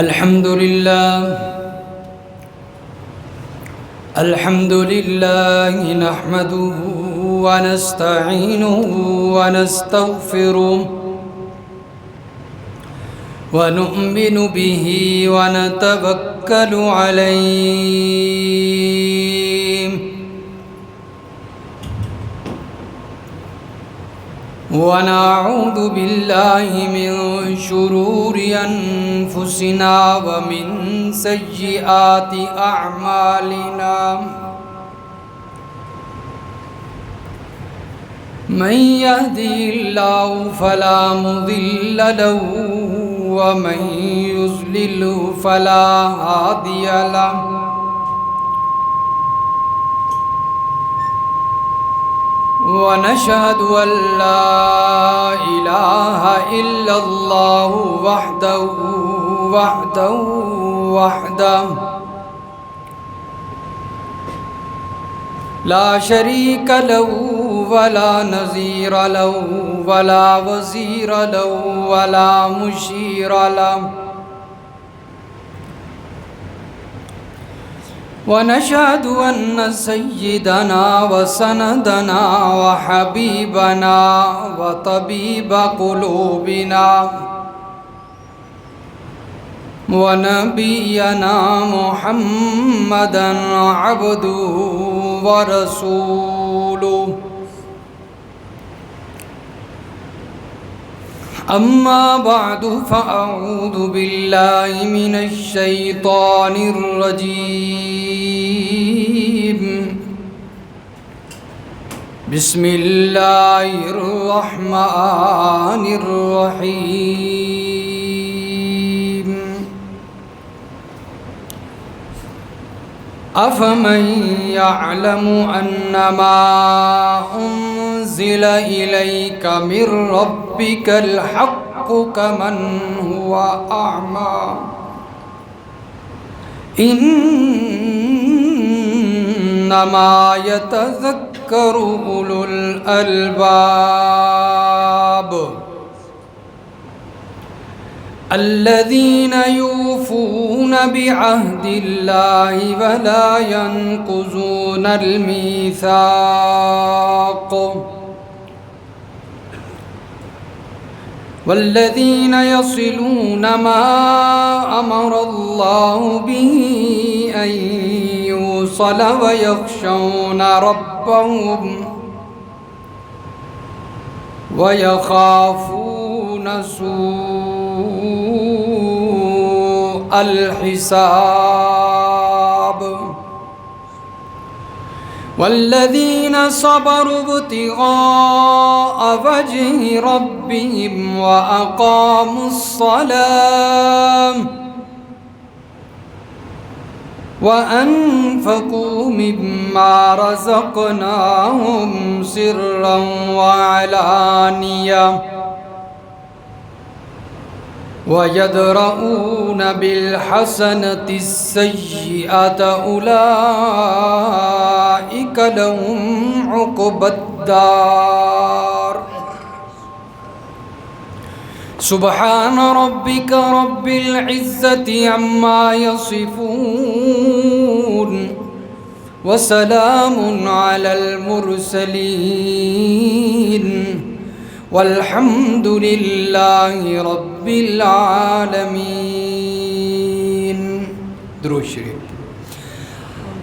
الحمد لله نحمده ونستعينه ونستغفره ونؤمن به ونتوكل عليه ونعوذ بالله من شرور أنفسنا ومن سيئات أعمالنا من يهدي الله فلا مضل له ومن يضلل فلا هادي له ونشهد أن لا إله إلا الله وحده لا شريك له ولا نظير له ولا وزير له ولا مشير له ونشهد أن سيدنا وسندنا وحبيبنا وطبيب قلوبنا ونبينا محمدا عبده ورسوله أما بعد فأعوذ بالله من الشيطان الرجيم بسم الله الرحمن الرحيم أفمن يعلم أنما أنزل إليك من ربك الحق كمن هو أعمى إنما يتذكر أولو الألباب الذين يوفون بعهد الله ولا ينقضون الميثاق والذين يصلون ما أمر الله به أن يوصل ويخشون ربهم ويخافون سوء الحساب والذين صبروا ابتغاء وجه ربهم وأقاموا الصلاة وأنفقوا مما رزقناهم سرا وعلانية ويدرؤون بالحسنة السيئة أولئك لهم عقبى الدار سبحان ربك رب العزة عما يصفون وسلام على المرسلين والحمد لله رب العالمين. درود شریف.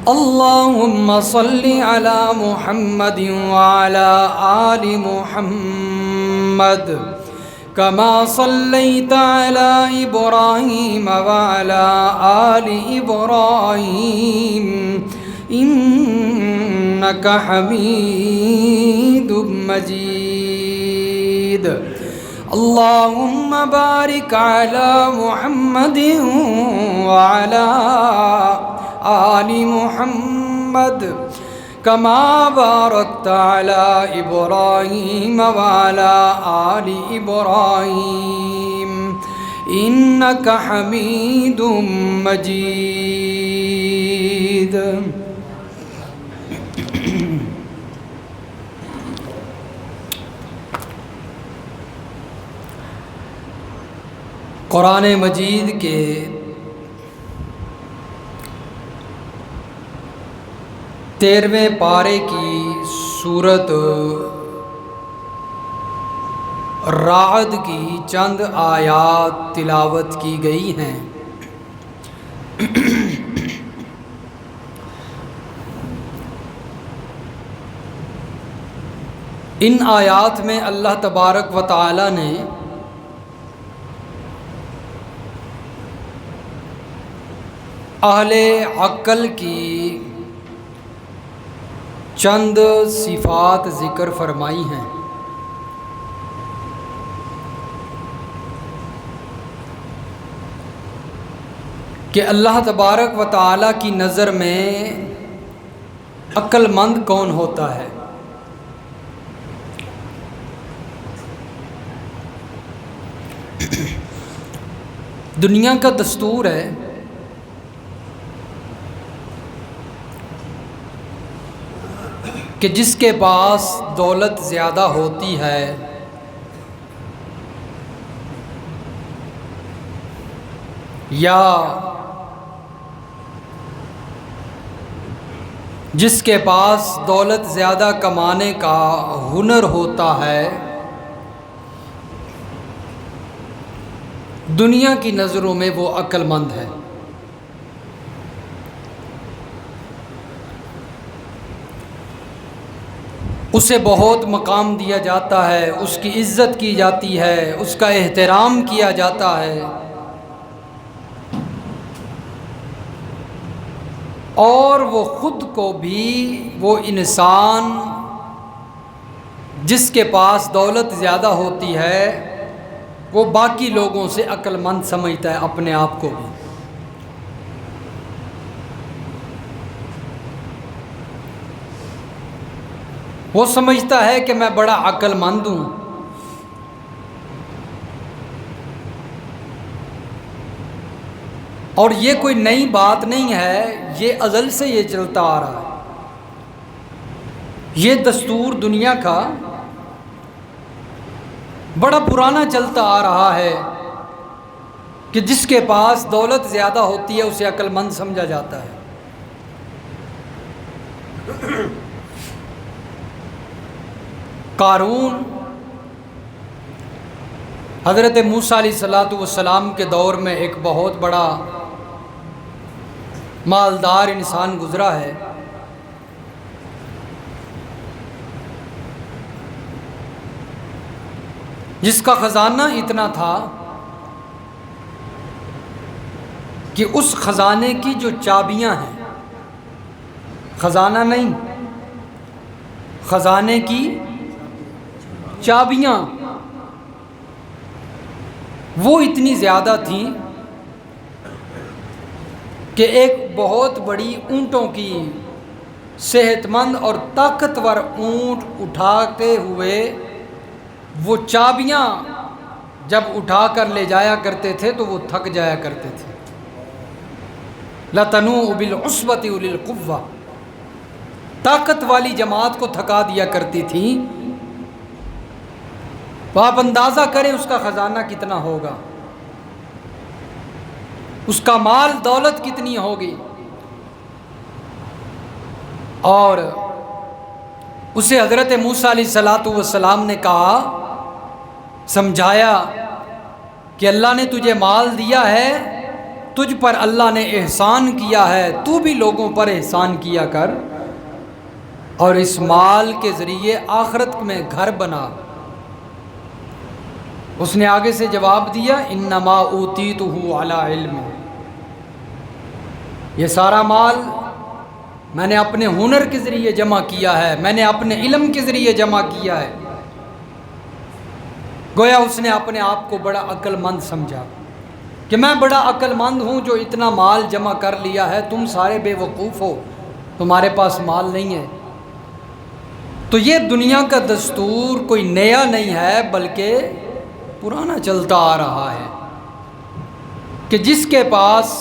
اللهم صل على محمد وعلى آل محمد كما صليت على إبراهيم وعلى آل إبراهيم إنك حميد مجيد. اللهم بارك على محمد وعلى آل محمد كما باركت على إبراهيم وعلى آل إبراهيم إنك حميد مجيد. قرآن مجید کے 13ویں پارے کی سورت رعد کی چند آیات تلاوت کی گئی ہیں۔ ان آیات میں اللہ تبارک و تعالی نے اہل عقل کی چند صفات ذکر فرمائی ہیں۔ کہ اللہ تبارک و تعالی کی نظر میں عقل مند کون ہوتا ہے۔ دنیا کا دستور ہے کہ جس کے پاس دولت زیادہ ہوتی ہے یا جس کے پاس دولت زیادہ کمانے کا ہنر ہوتا ہے، دنیا کی نظروں میں وہ عقل مند ہے۔ اسے بہت مقام دیا جاتا ہے، اس کی عزت کی جاتی ہے، اس کا احترام کیا جاتا ہے، اور وہ خود کو بھی وہ انسان جس کے پاس دولت زیادہ ہوتی ہے وہ باقی لوگوں سے عقل مند سمجھتا ہے اپنے آپ کو بھی۔ وہ سمجھتا ہے کہ میں بڑا عقل مند ہوں، اور یہ کوئی نئی بات نہیں ہے، یہ ازل سے یہ چلتا آ رہا ہے۔ یہ دستور دنیا کا بڑا پرانا چلتا آ رہا ہے کہ جس کے پاس دولت زیادہ ہوتی ہے اسے عقل مند سمجھا جاتا ہے۔ قارون حضرت موسیٰ علیہ السلام کے دور میں ایک بہت بڑا مالدار انسان گزرا ہے۔ جس کا خزانہ اتنا تھا کہ اس خزانے کی جو چابیاں ہیں، خزانہ نہیں، خزانے کی چابیاں وہ اتنی زیادہ تھیں کہ ایک بہت بڑی اونٹوں کی صحت مند اور طاقتور اونٹ اٹھاتے ہوئے وہ چابیاں جب اٹھا کر لے جایا کرتے تھے تو وہ تھک جایا کرتے تھے۔ لَتَنُوءُ بِالْعُصْبَةِ أُولِي الْقُوَّةِ، طاقت والی جماعت کو تھکا دیا کرتی تھیں۔ تو آپ اندازہ کریں اس کا خزانہ کتنا ہوگا، اس کا مال دولت کتنی ہوگی۔ اور اسے حضرت موسیٰ علیہ السلام نے کہا، سمجھایا کہ اللہ نے تجھے مال دیا ہے، تجھ پر اللہ نے احسان کیا ہے، تو بھی لوگوں پر احسان کیا کر، اور اس مال کے ذریعے آخرت میں گھر بنا۔ اس نے آگے سے جواب دیا، انما اوتیتہ علی علم، یہ سارا مال میں نے اپنے ہنر کے ذریعے جمع کیا ہے، میں نے اپنے علم کے ذریعے جمع کیا ہے۔ گویا اس نے اپنے آپ کو بڑا عقل مند سمجھا کہ میں بڑا عقل مند ہوں جو اتنا مال جمع کر لیا ہے، تم سارے بے وقوف ہو، تمہارے پاس مال نہیں ہے۔ تو یہ دنیا کا دستور کوئی نیا نہیں ہے بلکہ پرانا چلتا آ رہا ہے کہ جس کے پاس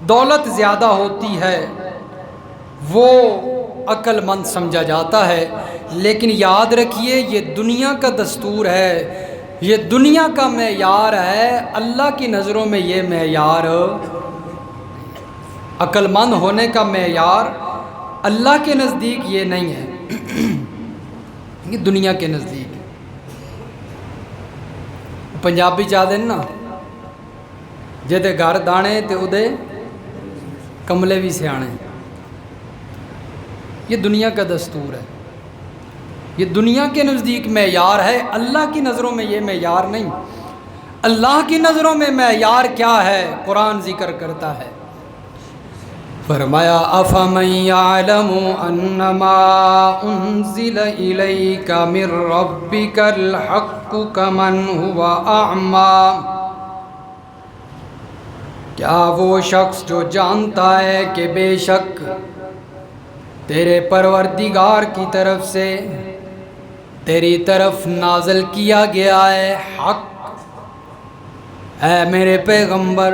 دولت زیادہ ہوتی ہے وہ عقل مند سمجھا جاتا ہے۔ لیکن یاد رکھیے یہ دنیا کا دستور ہے، یہ دنیا کا معیار ہے، اللہ کی نظروں میں یہ معیار، عقل مند ہونے کا معیار اللہ کے نزدیک یہ نہیں ہے، یہ دنیا کے نزدیک ہے۔ پنجابی چاہتے ہیں نا، جہدے گھر دانے تے اودے کملے بھی سیانے، یہ دنیا کا دستور ہے، یہ دنیا کے نزدیک معیار ہے، اللہ کی نظروں میں یہ معیار نہیں۔ اللہ کی نظروں میں معیار کیا ہے؟ قرآن ذکر کرتا ہے، فرمایا افمن یعلم انما انزل الیک من ربک الحق کمن هو اعمی، کیا وہ شخص جو جانتا ہے کہ بے شک تیرے پروردگار کی طرف سے تیری طرف نازل کیا گیا ہے حق، اے میرے پیغمبر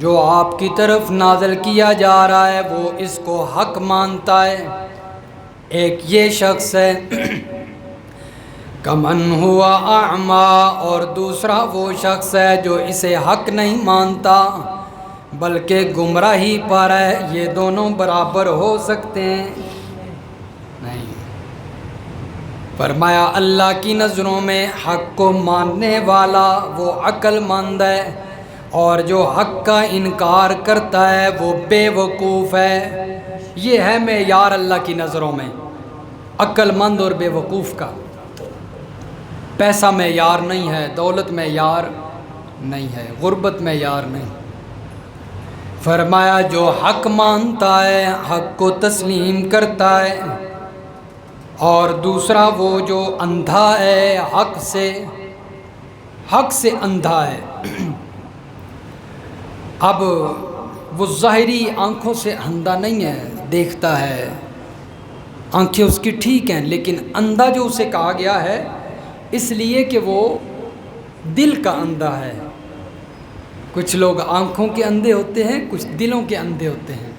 جو آپ کی طرف نازل کیا جا رہا ہے وہ اس کو حق مانتا ہے، ایک یہ شخص ہے کمن ہوا اعمی، اور دوسرا وہ شخص ہے جو اسے حق نہیں مانتا بلکہ گمراہی پر ہے، یہ دونوں برابر ہو سکتے ہیں؟ نہیں۔ فرمایا اللہ کی نظروں میں حق کو ماننے والا وہ عقل مند ہے، اور جو حق کا انکار کرتا ہے وہ بے وقوف ہے۔ یہ ہے معیار اللہ کی نظروں میں، عقل مند اور بے وقوف کا۔ پیسہ معیار نہیں ہے، دولت معیار نہیں ہے، غربت معیار نہیں۔ فرمایا جو حق مانتا ہے، حق کو تسلیم کرتا ہے، اور دوسرا وہ جو اندھا ہے حق سے اندھا ہے۔ اب وہ ظاہری آنکھوں سے اندھا نہیں ہے، دیکھتا ہے، آنکھیں اس کی ٹھیک ہیں، لیکن اندھا جو اسے کہا گیا ہے اس لیے کہ وہ دل کا اندھا ہے۔ کچھ لوگ آنکھوں کے اندھے ہوتے ہیں، کچھ دلوں کے اندھے ہوتے ہیں۔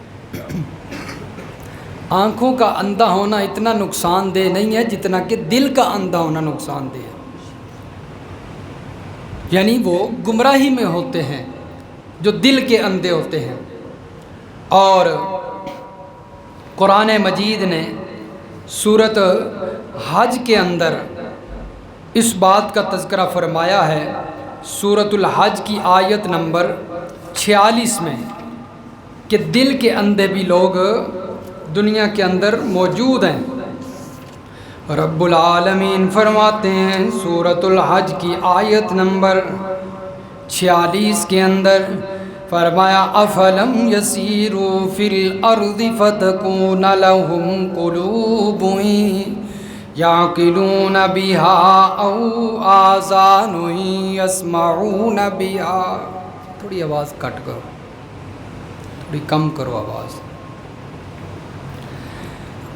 آنکھوں کا اندھا ہونا اتنا نقصان دہ نہیں ہے جتنا کہ دل کا اندھا ہونا نقصان دہ ہے، یعنی وہ گمراہی میں ہوتے ہیں جو دل کے اندھے ہوتے ہیں۔ اور قرآن مجید نے سورۃ حج کے اندر اس بات کا تذکرہ فرمایا ہے، سورۃ الحج کی آیت نمبر 46 میں، کہ دل کے اندھے بھی لوگ دنیا کے اندر موجود ہیں۔ رب العالمین فرماتے ہیں سورۃ الحج کی آیت نمبر 46 کے اندر، فرمایا افلم یسیروا فی الارض فتکون لهم قلوب یعقلون بها او آذان یسمعون بها۔ تھوڑی آواز کٹ کرو، تھوڑی کم کرو آواز۔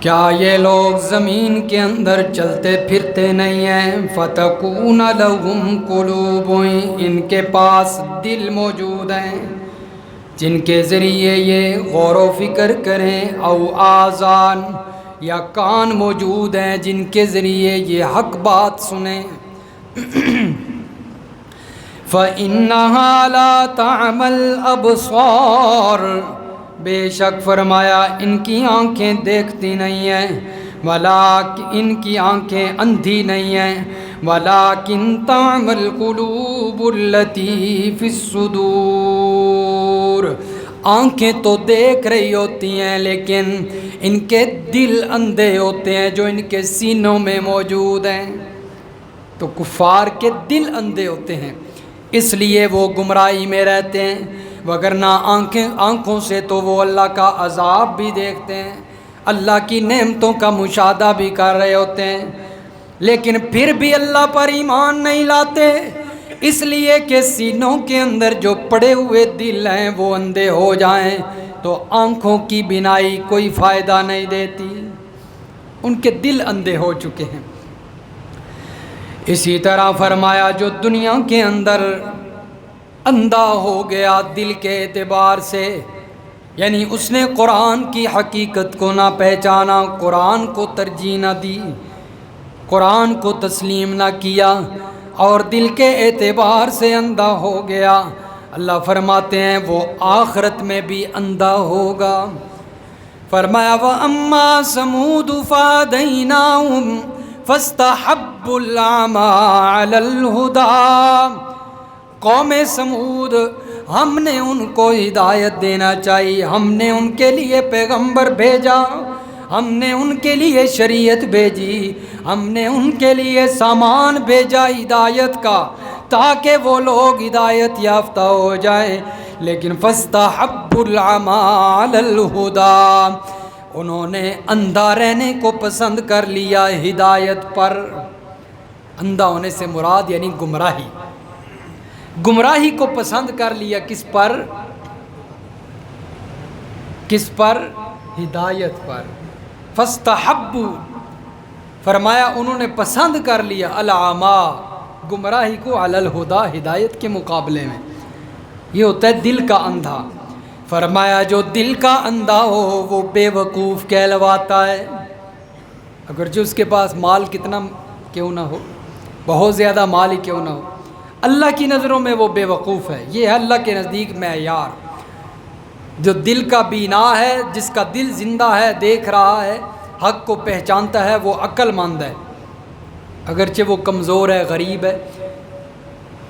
کیا یہ لوگ زمین کے اندر چلتے پھرتے نہیں ہیں؟ فتکون لهم قلوب، ان کے پاس دل موجود ہیں جن کے ذریعے یہ غور و فکر کریں، او آذان، یا کان موجود ہیں جن کے ذریعے یہ حق بات سنیں۔ فَإِنَّهَا لَا تَعْمَى الْأَبْصَارُ، بے شک فرمایا ان کی آنکھیں دیکھتی نہیں ہیں، وَلَٰكِنْ ان کی آنکھیں اندھی نہیں ہیں، وَلَٰكِنْ تَعْمَى الْقُلُوبُ الَّتِي فِي الصُّدُورِ، آنکھیں تو دیکھ رہی ہوتی ہیں لیکن ان کے دل اندھے ہوتے ہیں جو ان کے سینوں میں موجود ہیں۔ تو کفار کے دل اندھے ہوتے ہیں، اس لیے وہ گمراہی میں رہتے ہیں، وگرنہ آنکھوں سے تو وہ اللہ کا عذاب بھی دیکھتے ہیں، اللہ کی نعمتوں کا مشاہدہ بھی کر رہے ہوتے ہیں، لیکن پھر بھی اللہ پر ایمان نہیں لاتے، اس لیے کہ سینوں کے اندر جو پڑے ہوئے دل ہیں وہ اندھے ہو جائیں تو آنکھوں کی بینائی کوئی فائدہ نہیں دیتی، ان کے دل اندھے ہو چکے ہیں۔ اسی طرح فرمایا جو دنیا کے اندر اندھا ہو گیا دل کے اعتبار سے، یعنی اس نے قرآن کی حقیقت کو نہ پہچانا، قرآن کو ترجیح نہ دی، قرآن کو تسلیم نہ کیا، اور دل کے اعتبار سے اندھا ہو گیا، اللہ فرماتے ہیں وہ آخرت میں بھی اندھا ہوگا۔ فرمایا وَأَمَّا سَمُودُ فَهَدَيْنَاهُمْ فَاسْتَحَبُّوا الْعَمَى عَلَى الْهُدَى، قوم سمود ہم نے ان کو ہدایت دینا چاہیے، ہم نے ان کے لیے پیغمبر بھیجا، ہم نے ان کے لیے شریعت بھیجی، ہم نے ان کے لیے سامان بھیجا ہدایت کا تاکہ وہ لوگ ہدایت یافتہ ہو جائیں، لیکن فَاسْتَحَبُّوا الْعَمَى عَلَى الْهُدَى، انہوں نے اندھا رہنے کو پسند کر لیا ہدایت پر۔ اندھا ہونے سے مراد یعنی گمراہی، گمراہی کو پسند کر لیا کس پر؟ کس پر؟ ہدایت پر۔ فاستحبوا، فرمایا انہوں نے پسند کر لیا العما، گمراہی کو، علی الہدا، ہدایت کے مقابلے میں۔ یہ ہوتا ہے دل کا اندھا۔ فرمایا جو دل کا اندھا ہو وہ بے وقوف کہلواتا ہے، اگرچہ اس کے پاس مال کتنا کیوں نہ ہو، بہت زیادہ مال ہی کیوں نہ ہو، اللہ کی نظروں میں وہ بے وقوف ہے۔ یہ ہے اللہ کے نزدیک معیار۔ جو دل کا بینا ہے، جس کا دل زندہ ہے، دیکھ رہا ہے، حق کو پہچانتا ہے، وہ عقل مند ہے، اگرچہ وہ کمزور ہے، غریب ہے،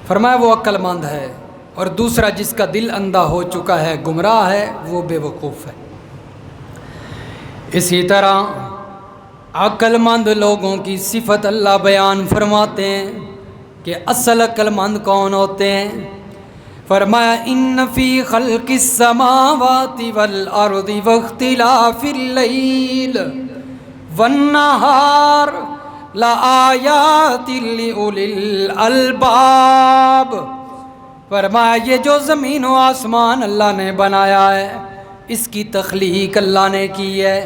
فرمایا وہ عقل مند ہے۔ اور دوسرا جس کا دل اندھا ہو چکا ہے، گمراہ ہے، وہ بے وقوف ہے۔ اسی طرح عقل مند لوگوں کی صفت اللہ بیان فرماتے ہیں کہ اصل عقل مند کون ہوتے ہیں۔ فرمایا ان فی خلق السماوات والارض واختلاف اللیل والنہار لآیات لأولی الالباب، فرمایا یہ جو زمین و آسمان اللہ نے بنایا ہے، اس کی تخلیق اللہ نے کی ہے،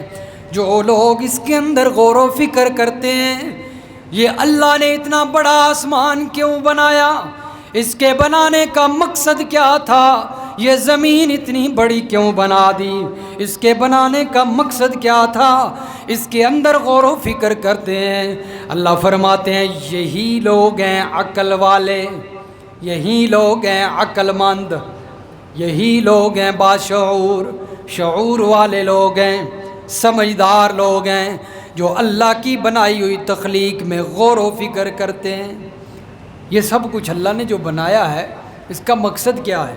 جو لوگ اس کے اندر غور و فکر کرتے ہیں، یہ اللہ نے اتنا بڑا آسمان کیوں بنایا، اس کے بنانے کا مقصد کیا تھا، یہ زمین اتنی بڑی کیوں بنا دی، اس کے بنانے کا مقصد کیا تھا، اس کے اندر غور و فکر کرتے ہیں۔ اللہ فرماتے ہیں یہی لوگ ہیں عقل والے، یہی لوگ ہیں عقل مند، یہی لوگ ہیں باشعور، شعور والے لوگ ہیں، سمجھدار لوگ ہیں، جو اللہ کی بنائی ہوئی تخلیق میں غور و فکر کرتے ہیں۔ یہ سب کچھ اللہ نے جو بنایا ہے، اس کا مقصد کیا ہے؟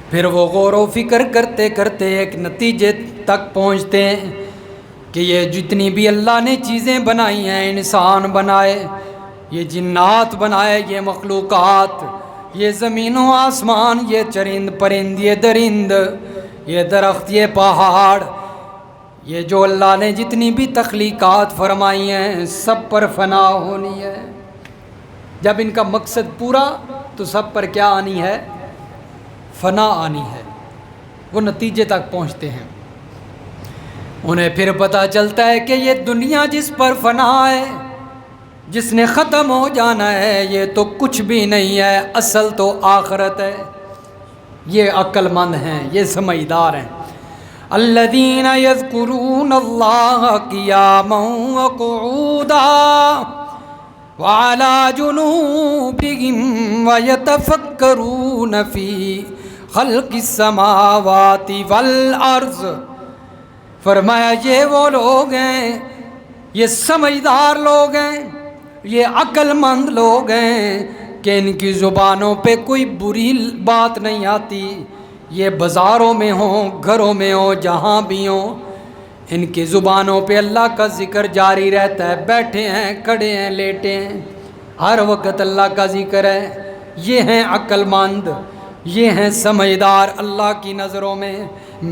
پھر وہ غور و فکر کرتے کرتے ایک نتیجے تک پہنچتے ہیں کہ یہ جتنی بھی اللہ نے چیزیں بنائی ہیں، انسان بنائے، یہ جنات بنائے، یہ مخلوقات، یہ زمین و آسمان، یہ چرند پرند، یہ درند، یہ درخت، یہ پہاڑ، یہ جو اللہ نے جتنی بھی تخلیقات فرمائی ہیں، سب پر فنا ہونی ہے۔ جب ان کا مقصد پورا تو سب پر کیا آنی ہے؟ فنا آنی ہے۔ وہ نتیجے تک پہنچتے ہیں، انہیں پھر پتہ چلتا ہے کہ یہ دنیا جس پر فنا ہے، جس نے ختم ہو جانا ہے، یہ تو کچھ بھی نہیں ہے، اصل تو آخرت ہے۔ یہ عقل مند ہیں، یہ سمجھدار ہیں۔ الذین یذکرون اللہ قیاما وقعودا وعلی جنوبہم ویتفکرون فی خلق السماوات والارض، فرمایا یہ وہ لوگ ہیں، یہ سمجھدار لوگ ہیں، یہ عقل مند لوگ ہیں کہ ان کی زبانوں پہ کوئی بری بات نہیں آتی، یہ بازاروں میں ہوں، گھروں میں ہوں، جہاں بھی ہوں، ان کی زبانوں پہ اللہ کا ذکر جاری رہتا ہے، بیٹھے ہیں، کھڑے ہیں، لیٹے ہیں، ہر وقت اللہ کا ذکر ہے۔ یہ ہیں عقل مند، یہ ہیں سمجھدار اللہ کی نظروں میں،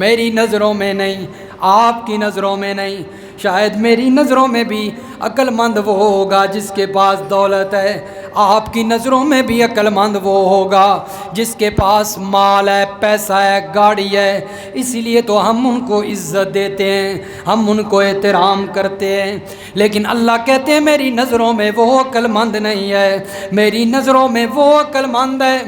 میری نظروں میں نہیں، آپ کی نظروں میں نہیں، شاید میری نظروں میں بھی عقل مند وہ ہوگا جس کے پاس دولت ہے، آپ کی نظروں میں بھی عقل مند وہ ہوگا جس کے پاس مال ہے، پیسہ ہے، گاڑی ہے۔ اسی لیے تو ہم ان کو عزت دیتے ہیں، ہم ان کو احترام کرتے ہیں، لیکن اللہ کہتے ہیں میری نظروں میں وہ عقل مند نہیں ہے، میری نظروں میں وہ عقل مند ہے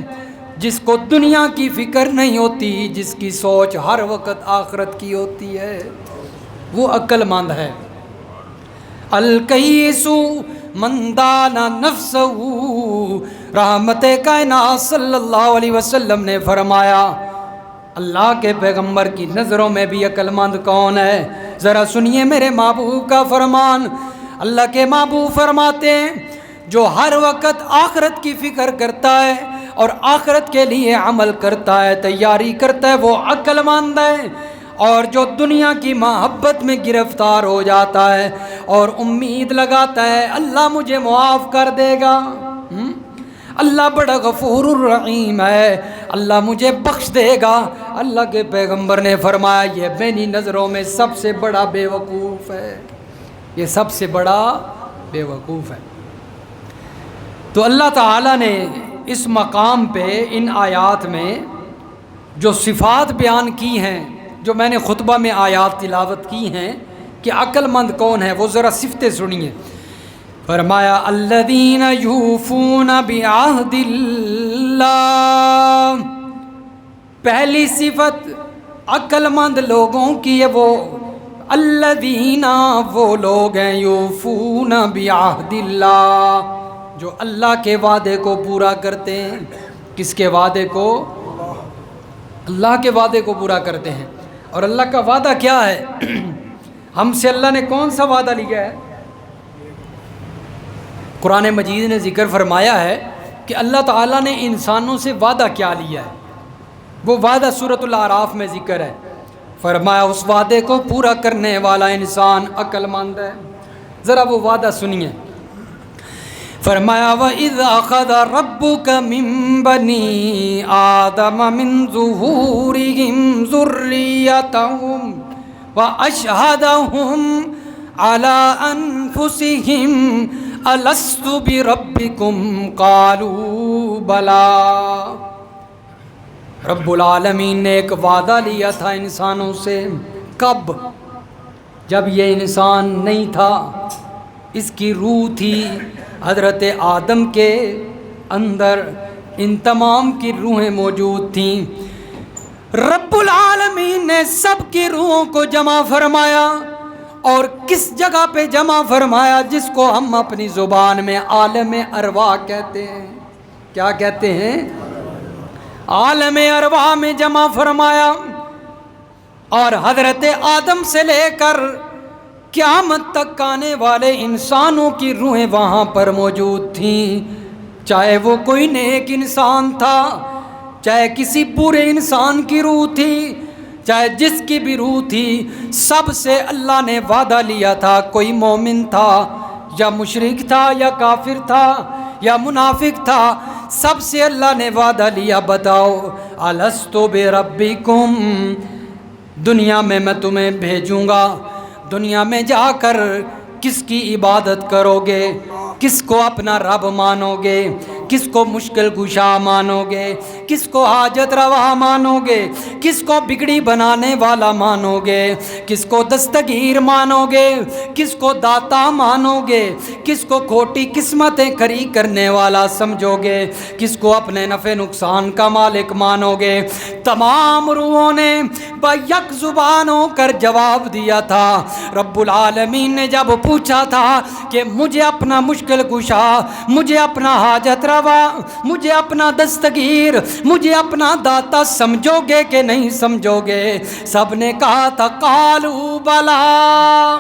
جس کو دنیا کی فکر نہیں ہوتی، جس کی سوچ ہر وقت آخرت کی ہوتی ہے، وہ عقل مند ہے۔ الکیس من دان نفسہ، رحمت کائنات صلی اللہ علیہ وسلم نے فرمایا اللہ کے پیغمبر کی نظروں میں بھی عقل مند کون ہے؟ ذرا سنیے میرے محبوب کا فرمان۔ اللہ کے محبوب فرماتے ہیں جو ہر وقت آخرت کی فکر کرتا ہے اور آخرت کے لیے عمل کرتا ہے، تیاری کرتا ہے، وہ عقل مند ہے۔ اور جو دنیا کی محبت میں گرفتار ہو جاتا ہے اور امید لگاتا ہے اللہ مجھے معاف کر دے گا، اللہ بڑا غفور الرحیم ہے، اللہ مجھے بخش دے گا، اللہ کے پیغمبر نے فرمایا یہ میری نظروں میں سب سے بڑا بے وقوف ہے، یہ سب سے بڑا بے وقوف ہے۔ تو اللہ تعالیٰ نے اس مقام پہ ان آیات میں جو صفات بیان کی ہیں، جو میں نے خطبہ میں آیات تلاوت کی ہیں کہ عقل مند کون ہے، وہ ذرا صفتیں سنیے۔ فرمایا الذین یوفون بعہد اللہ، پہلی صفت عقل مند لوگوں کی ہے وہ الذین، وہ لوگ ہیں یوفون بعہد اللہ جو اللہ کے وعدے کو پورا کرتے ہیں۔ کس کے وعدے کو؟ اللہ کے وعدے کو پورا کرتے ہیں۔ اور اللہ کا وعدہ کیا ہے؟ ہم سے اللہ نے کون سا وعدہ لیا ہے؟ قرآن مجید نے ذکر فرمایا ہے کہ اللہ تعالیٰ نے انسانوں سے وعدہ کیا لیا ہے، وہ وعدہ سورۃ الاعراف میں ذکر ہے۔ فرمایا اس وعدے کو پورا کرنے والا انسان عقل مند ہے۔ ذرا وہ وعدہ سنیے۔ فرمایا وَإِذْ أَخَذَ رَبُّكَ مِن بَنِي آدَمَ مِن ظُهُورِهِمْ ذُرِّيَّتَهُمْ وَأَشْهَدَهُمْ عَلَىٰ أَنفُسِهِمْ أَلَسْتُ بِرَبِّكُمْ قَالُوا بَلَىٰ۔ رب العالمین نے ایک وعدہ لیا تھا انسانوں سے۔ کب؟ جب یہ انسان نہیں تھا، اس کی روح تھی حضرت آدم کے اندر، ان تمام کی روحیں موجود تھیں۔ رب العالمین نے سب کی روحوں کو جمع فرمایا، اور کس جگہ پہ جمع فرمایا؟ جس کو ہم اپنی زبان میں عالم ارواح کہتے ہیں۔ کیا کہتے ہیں؟ عالم ارواح میں جمع فرمایا، اور حضرت آدم سے لے کر قیامت تک آنے والے انسانوں کی روحیں وہاں پر موجود تھیں، چاہے وہ کوئی نیک انسان تھا، چاہے کسی برے انسان کی روح تھی، چاہے جس کی بھی روح تھی، سب سے اللہ نے وعدہ لیا تھا۔ کوئی مومن تھا یا مشرک تھا یا کافر تھا یا منافق تھا، سب سے اللہ نے وعدہ لیا، بتاؤ الست بربکم، دنیا میں تمہیں بھیجوں گا، دنیا میں جا کر کس کی عبادت کرو گے؟ کس کو اپنا رب مانو گے؟ کس کو مشکل کشا مانو گے؟ کس کو حاجت روا مانو گے؟ کس کو بگڑی بنانے والا مانو گے؟ کس کو دستگیر مانو گے؟ کس کو داتا مانو گے؟ کس کو کھوٹی قسمتیں کھری کرنے والا سمجھو گے؟ کس کو اپنے نفع نقصان کا مالک مانو گے؟ تمام روحوں نے بیک زبان ہو کر جواب دیا تھا۔ رب العالمین نے جب پوچھا تھا کہ مجھے اپنا مشکل کشا، مجھے اپنا حاجت روا، مجھے اپنا دستگیر، مجھے اپنا داتا سمجھو گے کہ نہیں سمجھو گے؟ سب نے کہا تھا قالوا بلا،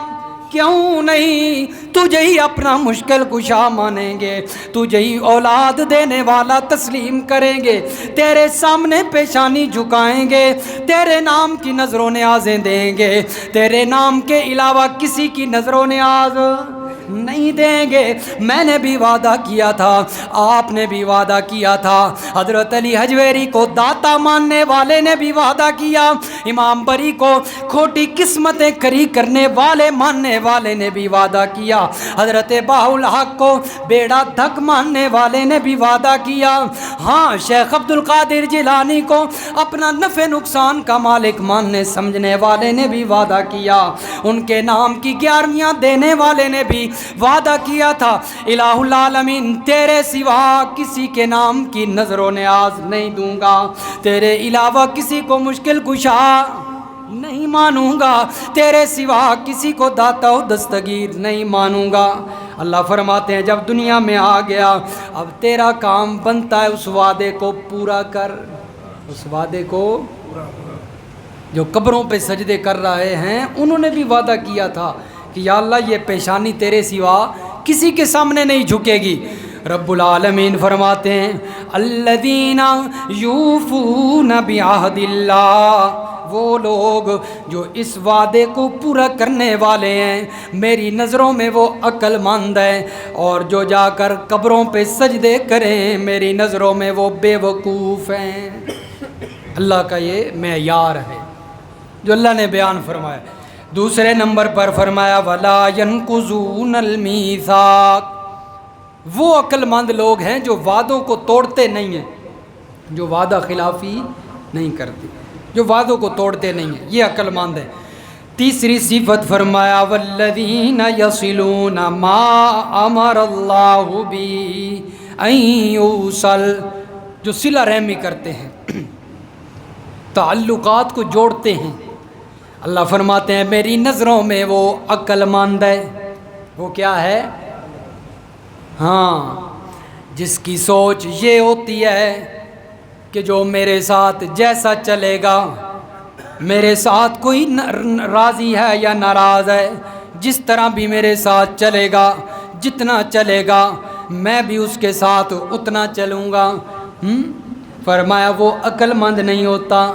کیوں نہیں، تجھے ہی اپنا مشکل کشا مانیں گے، تجھے ہی اولاد دینے والا تسلیم کریں گے، تیرے سامنے پیشانی جھکائیں گے، تیرے نام کی نظر و نیازیں دیں گے، تیرے نام کے علاوہ کسی کی نظر و نیاز نہیں دیں گے۔ میں نے بھی وعدہ کیا تھا، آپ نے بھی وعدہ کیا تھا، حضرت علی حجویری کو داتا ماننے والے نے بھی وعدہ کیا، امام بری کو کھوٹی قسمتیں کھری کرنے والے ماننے والے نے بھی وعدہ کیا، حضرت بہاء الحق کو بیڑا دھک ماننے والے نے بھی وعدہ کیا، ہاں شیخ عبد القادر جیلانی کو اپنا نفع نقصان کا مالک ماننے سمجھنے والے نے بھی وعدہ کیا، ان کے نام کی 11ویاں دینے والے نے بھی وعدہ کیا تھا۔ الہ العالمین تیرے سوا کسی کے نام کی نظر و نیاز نہیں دوں گا، تیرے علاوہ کسی کو مشکل کشا نہیں مانوں گا، تیرے سوا کسی کو داتا و دستگیر نہیں مانوں گا۔ اللہ فرماتے ہیں جب دنیا میں آ گیا، اب تیرا کام بنتا ہے اس وعدے کو پورا کر۔ اس وعدے کو جو قبروں پہ سجدے کر رہے ہیں انہوں نے بھی وعدہ کیا تھا کہ یا اللہ یہ پیشانی تیرے سوا کسی کے سامنے نہیں جھکے گی۔ رب العالمین فرماتے ہیں الذین یوفون بعہد اللہ، وہ لوگ جو اس وعدے کو پورا کرنے والے ہیں، میری نظروں میں وہ عقل مند ہیں، اور جو جا کر قبروں پہ سجدے کریں میری نظروں میں وہ بے وقوف ہیں۔ اللہ کا یہ معیار ہے جو اللہ نے بیان فرمایا۔ دوسرے نمبر پر فرمایا وَلَا يَنْقُضُونَ الْمِيثَاقَ، وہ عقل مند لوگ ہیں جو وعدوں کو توڑتے نہیں ہیں، جو وعدہ خلافی نہیں کرتے، جو وعدوں کو توڑتے نہیں ہیں، یہ عقل مند ہے۔ تیسری صفت فرمایا وَالَّذِينَ يَصِلُونَ مَا أَمَرَ اللَّهُ بِهِ أَن يُوصَلَ، جو صلہ رحمی کرتے ہیں، تعلقات کو جوڑتے ہیں۔ اللہ فرماتے ہیں میری نظروں میں وہ عقل مند ہے۔ وہ کیا ہے؟ ہاں، جس کی سوچ یہ ہوتی ہے کہ جو میرے ساتھ جیسا چلے گا، میرے ساتھ کوئی راضی ہے یا ناراض ہے، جس طرح بھی میرے ساتھ چلے گا، جتنا چلے گا میں بھی اس کے ساتھ اتنا چلوں گا۔ فرمایا وہ عقل مند نہیں ہوتا۔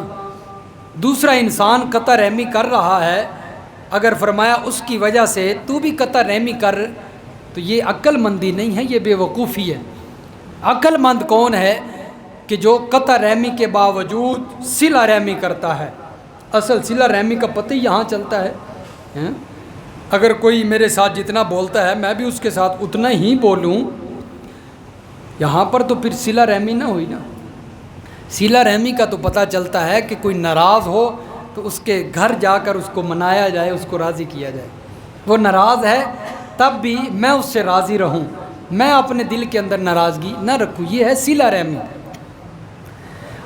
دوسرا انسان قطع رحمی کر رہا ہے، اگر فرمایا اس کی وجہ سے تو بھی قطع رحمی کر، تو یہ عقل مندی نہیں ہے، یہ بے وقوفی ہے۔ عقل مند کون ہے؟ کہ جو قطع رحمی کے باوجود صلہ رحمی کرتا ہے۔ اصل صلہ رحمی کا پتہ ہی یہاں چلتا ہے۔ اگر کوئی میرے ساتھ جتنا بولتا ہے میں بھی اس کے ساتھ اتنا ہی بولوں، یہاں پر تو پھر صلہ رحمی نہ ہوئی نا۔ صلہ رحمی کا تو پتہ چلتا ہے کہ کوئی ناراض ہو تو اس کے گھر جا کر اس کو منایا جائے، اس کو راضی کیا جائے۔ وہ ناراض ہے تب بھی میں اس سے راضی رہوں، میں اپنے دل کے اندر ناراضگی نہ رکھوں، یہ ہے صلہ رحمی۔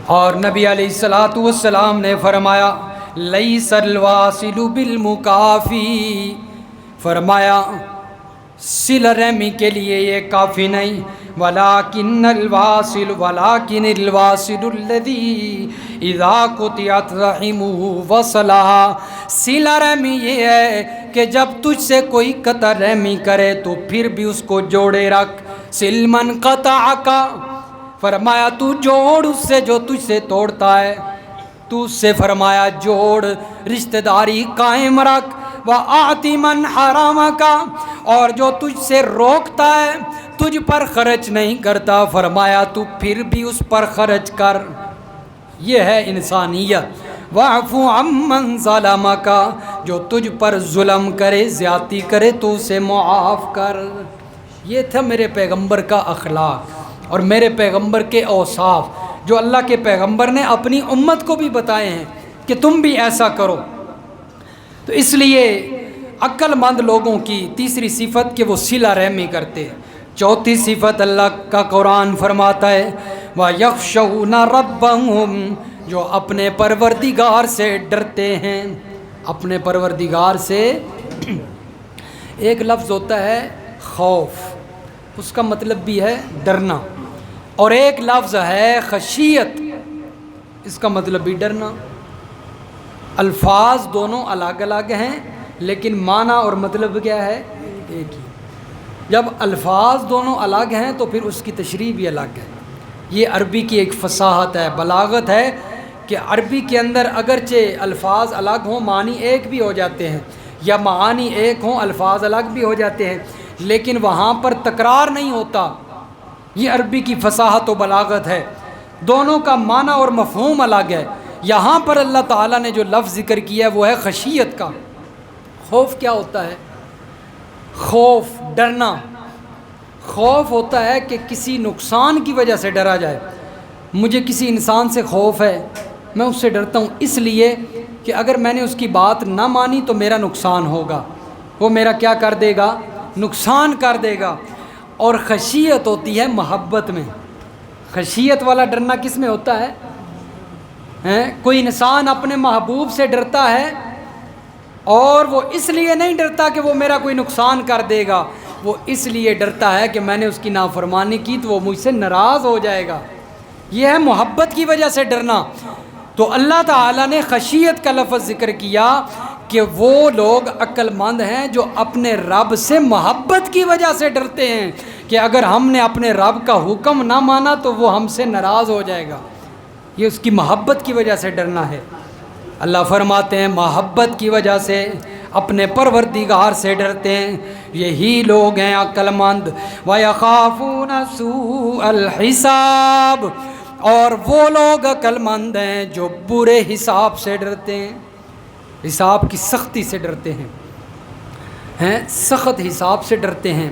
اور نبی علیہ الصلوۃ والسلام نے فرمایا لیس الواصل بالمکافی، فرمایا صلہ رحمی کے لیے یہ کافی نہیں، ولیکن الواصل الذی اذا قطعت رحمہ وصلھا، صلہ رحمی یہ ہے کہ جب تجھ سے کوئی قطع رحمی کرے تو پھر بھی اس کو جوڑے رکھ۔ سل من قطعک، فرمایا تو جوڑ اس سے جو تجھ سے توڑتا ہے، تو اس سے فرمایا جوڑ، رشتہ داری قائم رکھ۔ وَآتِ مَنْ حَرَمَكَ، اور جو تجھ سے روکتا ہے، تجھ پر خرچ نہیں کرتا، فرمایا تو پھر بھی اس پر خرچ کر۔ یہ ہے انسانیت۔ وَاعْفُ عَمَّنْ ظَلَمَكَ، جو تجھ پر ظلم کرے، زیادتی کرے تو اسے معاف کر۔ یہ تھا میرے پیغمبر کا اخلاق اور میرے پیغمبر کے اوصاف جو اللہ کے پیغمبر نے اپنی امت کو بھی بتائے ہیں کہ تم بھی ایسا کرو۔ تو اس لیے عقل مند لوگوں کی تیسری صفت کہ وہ صلہ رحمی کرتے ہیں۔ چوتھی صفت اللہ کا قرآن فرماتا ہے وَيَخْشَوْنَ رَبَّهُمْ، جو اپنے پروردگار سے ڈرتے ہیں۔ اپنے پروردگار سے ایک لفظ ہوتا ہے خوف، اس کا مطلب بھی ہے ڈرنا، اور ایک لفظ ہے خشیت، اس کا مطلب بھی ڈرنا۔ الفاظ دونوں الگ الگ ہیں لیکن معنی اور مطلب کیا ہے؟ ایک ہی۔ جب الفاظ دونوں الگ ہیں تو پھر اس کی تشریح بھی الگ ہے۔ یہ عربی کی ایک فصاحت ہے، بلاغت ہے کہ عربی کے اندر اگرچہ الفاظ الگ ہوں معنی ایک بھی ہو جاتے ہیں، یا معانی ایک ہوں الفاظ الگ بھی ہو جاتے ہیں، لیکن وہاں پر تکرار نہیں ہوتا۔ یہ عربی کی فصاحت و بلاغت ہے، دونوں کا معنی اور مفہوم الگ ہے۔ یہاں پر اللہ تعالیٰ نے جو لفظ ذکر کیا ہے وہ ہے خشیت کا۔ خوف کیا ہوتا ہے؟ خوف ڈرنا۔ خوف ہوتا ہے کہ کسی نقصان کی وجہ سے ڈرا جائے۔ مجھے کسی انسان سے خوف ہے، میں اس سے ڈرتا ہوں اس لیے کہ اگر میں نے اس کی بات نہ مانی تو میرا نقصان ہوگا، وہ میرا کیا کر دے گا؟ نقصان کر دے گا۔ اور خشیت ہوتی ہے محبت میں۔ خشیت والا ڈرنا کس میں ہوتا ہے؟ کوئی انسان اپنے محبوب سے ڈرتا ہے اور وہ اس لیے نہیں ڈرتا کہ وہ میرا کوئی نقصان کر دے گا، وہ اس لیے ڈرتا ہے کہ میں نے اس کی نافرمانی کی تو وہ مجھ سے ناراض ہو جائے گا۔ یہ ہے محبت کی وجہ سے ڈرنا۔ تو اللہ تعالیٰ نے خشیت کا لفظ ذکر کیا کہ وہ لوگ عقل مند ہیں جو اپنے رب سے محبت کی وجہ سے ڈرتے ہیں کہ اگر ہم نے اپنے رب کا حکم نہ مانا تو وہ ہم سے ناراض ہو جائے گا، یہ اس کی محبت کی وجہ سے ڈرنا ہے۔ اللہ فرماتے ہیں محبت کی وجہ سے اپنے پروردگار سے ڈرتے ہیں، یہی لوگ ہیں عقل مند۔ وَيَخَافُونَ سُوءَ الْحِسَابِ، اور وہ لوگ عقل مند ہیں جو برے حساب سے ڈرتے ہیں، حساب کی سختی سے ڈرتے ہیں، سخت حساب سے ڈرتے ہیں۔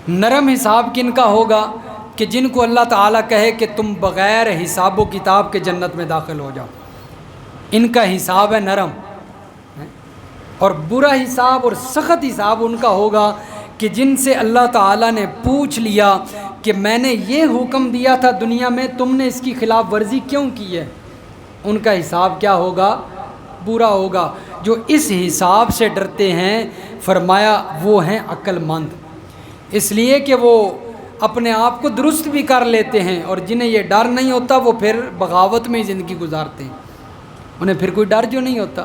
نرم حساب کن کا ہوگا؟ کہ جن کو اللہ تعالیٰ کہے کہ تم بغیر حساب و کتاب کے جنت میں داخل ہو جاؤ، ان کا حساب ہے نرم۔ اور برا حساب اور سخت حساب ان کا ہوگا کہ جن سے اللہ تعالیٰ نے پوچھ لیا کہ میں نے یہ حکم دیا تھا دنیا میں، تم نے اس کی خلاف ورزی کیوں کی ہے، ان کا حساب کیا ہوگا؟ برا ہوگا۔ جو اس حساب سے ڈرتے ہیں فرمایا وہ ہیں عقل مند، اس لیے کہ وہ اپنے آپ کو درست بھی کر لیتے ہیں، اور جنہیں یہ ڈر نہیں ہوتا وہ پھر بغاوت میں ہی زندگی گزارتے ہیں، انہیں پھر کوئی ڈر جو نہیں ہوتا۔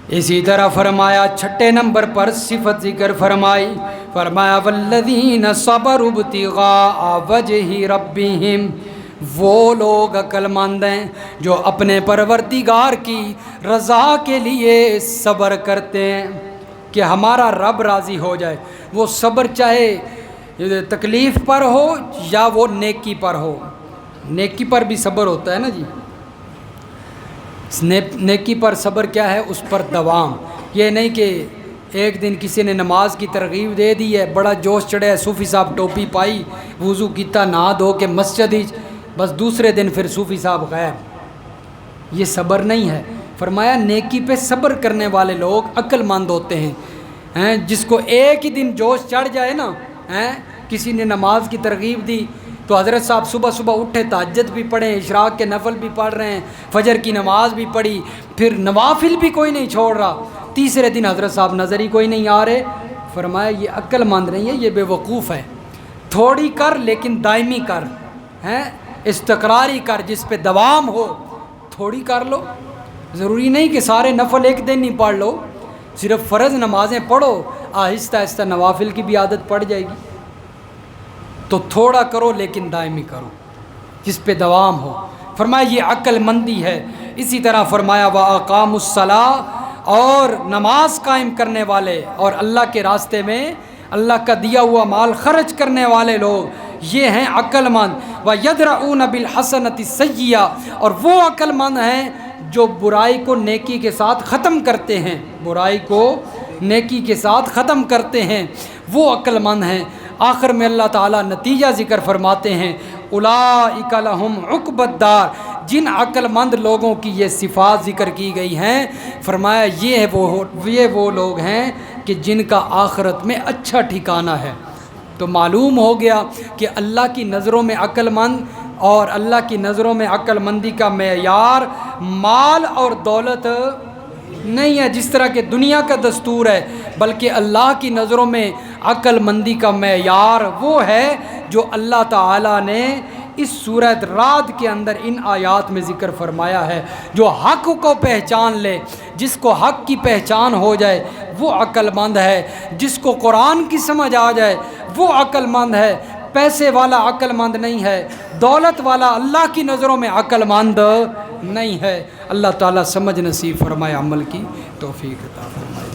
اسی طرح فرمایا 6 نمبر پر صفت ذکر فرمائی، فرمایا والذین صبروا ابتغاء وجہ ربہم، وہ لوگ عقل مند ہیں جو اپنے پروردگار کی رضا کے لیے صبر کرتے ہیں کہ ہمارا رب راضی ہو جائے۔ وہ صبر چاہے تکلیف پر ہو یا وہ نیکی پر ہو، نیکی پر بھی صبر ہوتا ہے نا جی، نیکی پر صبر کیا ہے؟ اس پر دوام۔ یہ نہیں کہ ایک دن کسی نے نماز کی ترغیب دے دی ہے، بڑا جوش چڑھا ہے، صوفی صاحب ٹوپی پائی، وضو کیتا، نہا دھو کے مسجد ہی، بس دوسرے دن پھر صوفی صاحب غائب، یہ صبر نہیں ہے۔ فرمایا نیکی پہ صبر کرنے والے لوگ عقل مند ہوتے ہیں۔ جس کو ایک ہی دن جوش چڑھ جائے نا، کسی نے نماز کی ترغیب دی تو حضرت صاحب صبح صبح اٹھے، تہجد بھی پڑھیں، اشراق کے نفل بھی پڑھ رہے ہیں، فجر کی نماز بھی پڑھی، پھر نوافل بھی کوئی نہیں چھوڑ رہا، تیسرے دن حضرت صاحب نظر ہی کوئی نہیں آ رہے۔ فرمایا یہ عقل مند نہیں ہے، یہ بے وقوف ہے۔ تھوڑی کر لیکن دائمی کر، استقراری کر، جس پہ دوام ہو، تھوڑی کر لو، ضروری نہیں کہ سارے نفل ایک دن ہی پڑھ لو، صرف فرض نمازیں پڑھو، آہستہ آہستہ نوافل کی بھی عادت پڑ جائے گی۔ تو تھوڑا کرو لیکن دائمی کرو، جس پہ دوام ہو۔ فرمایا یہ عقل مندی ہے۔ اسی طرح فرمایا وَأَقَامُوا الصَّلَاةَ، اور نماز قائم کرنے والے اور اللہ کے راستے میں اللہ کا دیا ہوا مال خرچ کرنے والے لوگ، یہ ہیں عقل مند۔ وَيَدْرَؤُونَ بِالْحَسَنَةِ السَّيِّئَةَ، اور وہ عقل مند ہیں جو برائی کو نیکی کے ساتھ ختم کرتے ہیں، برائی کو نیکی کے ساتھ ختم کرتے ہیں، وہ عقل مند ہیں۔ آخر میں اللہ تعالیٰ نتیجہ ذکر فرماتے ہیں اولئک لہم عقبی الدار، جن عقل مند لوگوں کی یہ صفات ذکر کی گئی ہیں، فرمایا یہ وہ لوگ ہیں کہ جن کا آخرت میں اچھا ٹھکانہ ہے۔ تو معلوم ہو گیا کہ اللہ کی نظروں میں عقل مند اور اللہ کی نظروں میں عقل مندی کا معیار مال اور دولت نہیں ہے جس طرح کہ دنیا کا دستور ہے، بلکہ اللہ کی نظروں میں عقل مندی کا معیار وہ ہے جو اللہ تعالیٰ نے اس سورۃ رعد کے اندر ان آیات میں ذکر فرمایا ہے۔ جو حق کو پہچان لے، جس کو حق کی پہچان ہو جائے وہ عقل مند ہے، جس کو قرآن کی سمجھ آ جائے وہ عقل مند ہے۔ پیسے والا عقل مند نہیں ہے، دولت والا اللہ کی نظروں میں عقل مند نہیں ہے۔ اللہ تعالیٰ سمجھ نصیب فرمائے، عمل کی توفیق عطا فرمائے۔